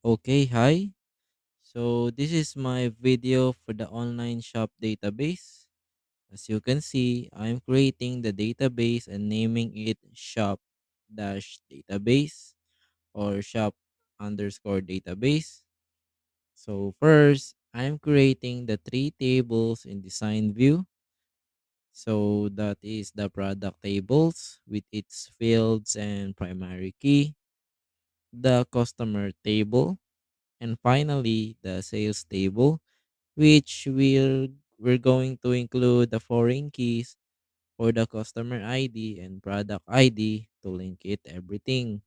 Okay, hi. So this is my video for the online shop database. As you can see, I'm creating the database and naming it shop dash database or shop underscore database. So first, I'm creating the three tables in design view. So that is the product tables with its fields and primary key, the customer table, and finally the sales table, which we're going to include the foreign keys for the customer ID and product ID to link it everything.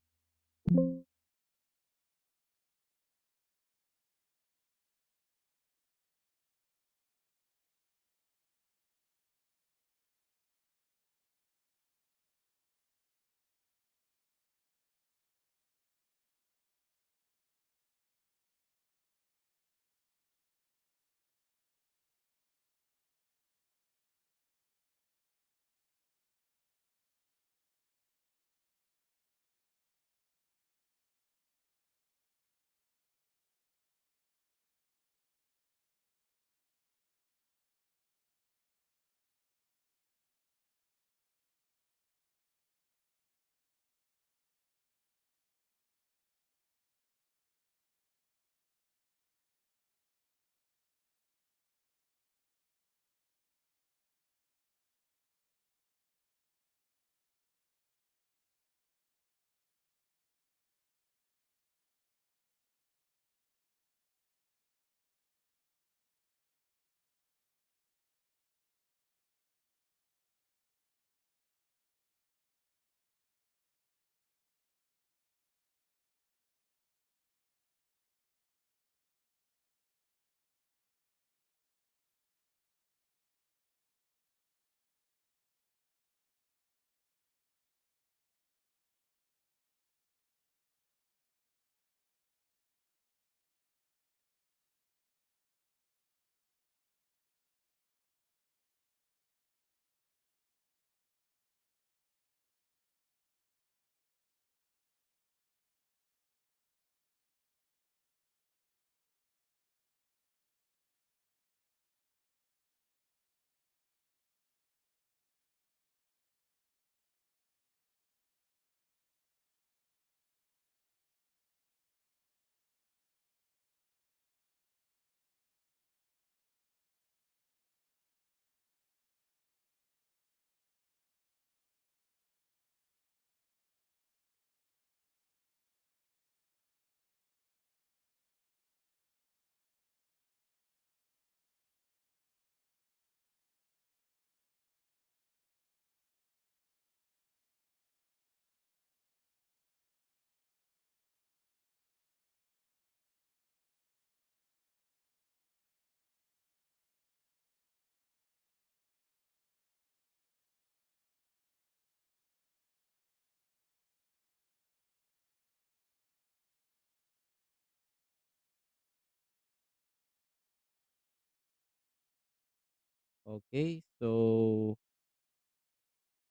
Okay, so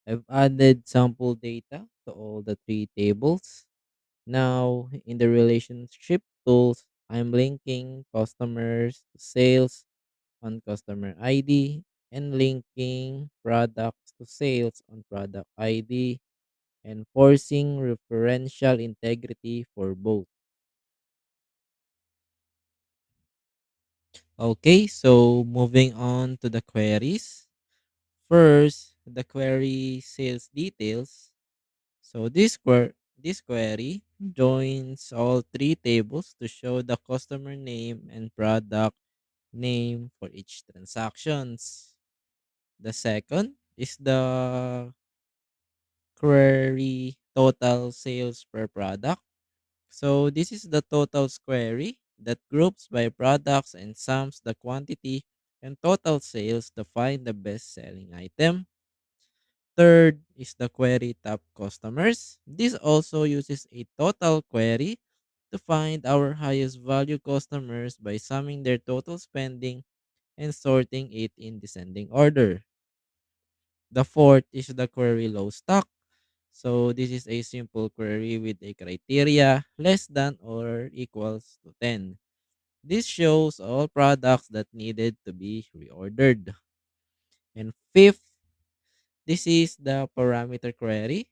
I've added sample data to all the three tables. Now in the relationship tools, I'm linking customers to sales on customer ID and linking products to sales on product ID, enforcing referential integrity for both. Okay, so moving on to the queries. First, the query sales details. So this query joins all three tables to show the customer name and product name for each transactions. The second is the query total sales per product. So this is the totals query that groups by products and sums the quantity and total sales to find the best selling item. Third is the query top customers. This also uses a total query to find our highest value customers by summing their total spending and sorting it in descending order. The fourth is the query low stock. So this is a simple query with a criteria less than or equals to 10. This shows all products that needed to be reordered. And fifth, this is the parameter query.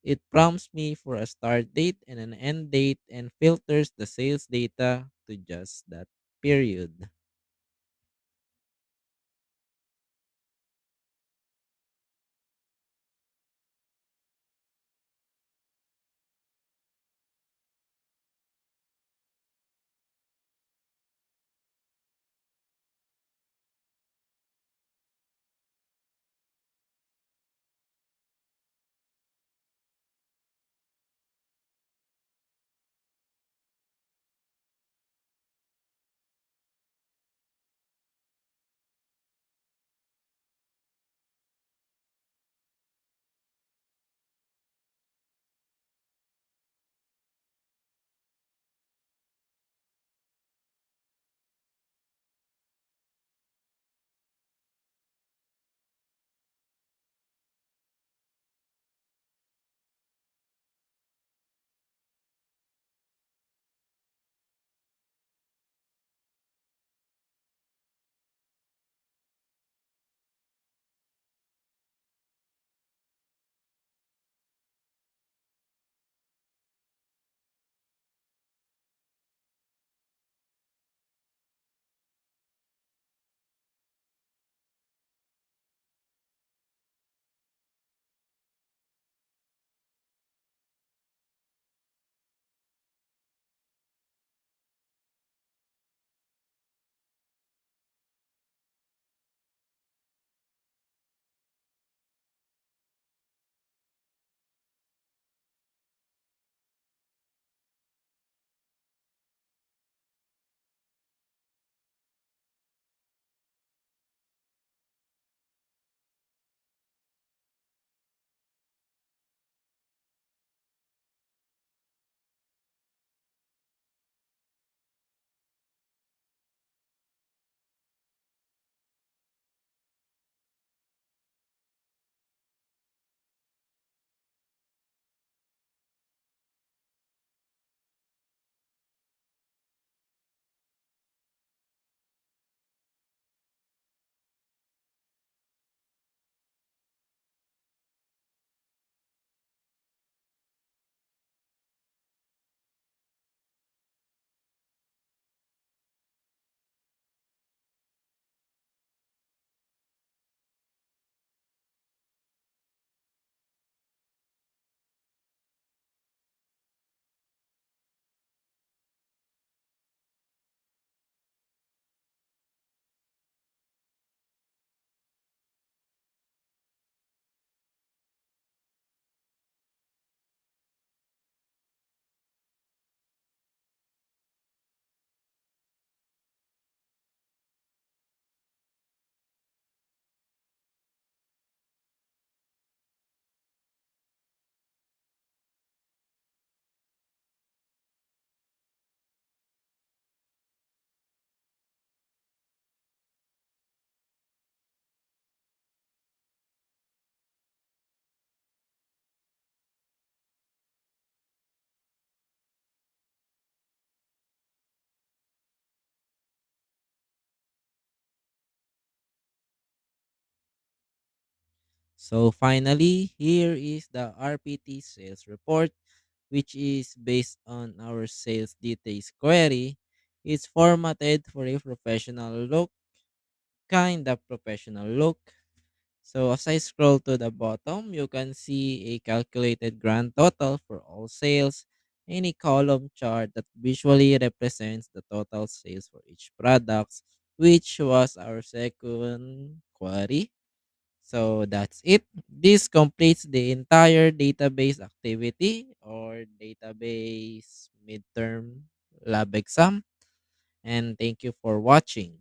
It prompts me for a start date and an end date and filters the sales data to just that period. So finally, here is the RPT sales report, which is based on our sales details query. It's formatted for a professional look, kind of professional look. So as I scroll to the bottom, you can see a calculated grand total for all sales in a column chart that visually represents the total sales for each product, which was our second query. So that's it. This completes the entire database activity or database midterm lab exam. And thank you for watching.